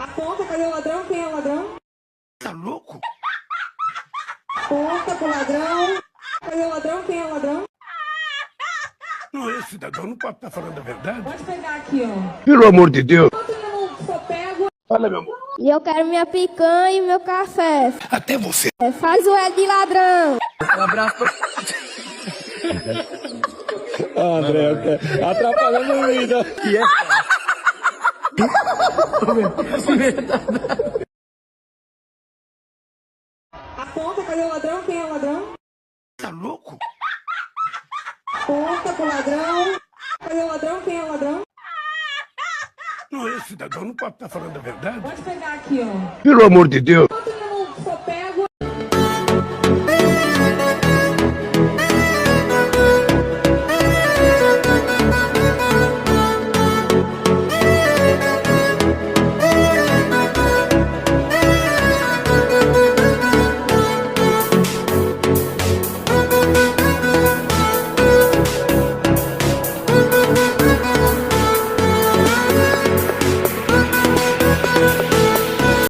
Aponta, cadê o ladrão? Quem é o ladrão? Tá louco? Aponta pro ladrão. Cadê o ladrão? Quem é o ladrão? Não, esse cidadão não pode estar falando a verdade. Pode pegar aqui, ó. Pelo amor de Deus. Enquanto eu não for pego, Fala, meu amor. E eu quero minha picanha e meu café. Até você. Faz o L de ladrão. André, atrapalhando a vida. aponta, cadê o ladrão? Quem é o ladrão? Tá louco? Aponta pro ladrão. Cadê o ladrão? Quem é o ladrão? Não, esse cidadão não pode estar falando a verdade. Pode pegar aqui, ó. Pelo amor de Deus. Enquanto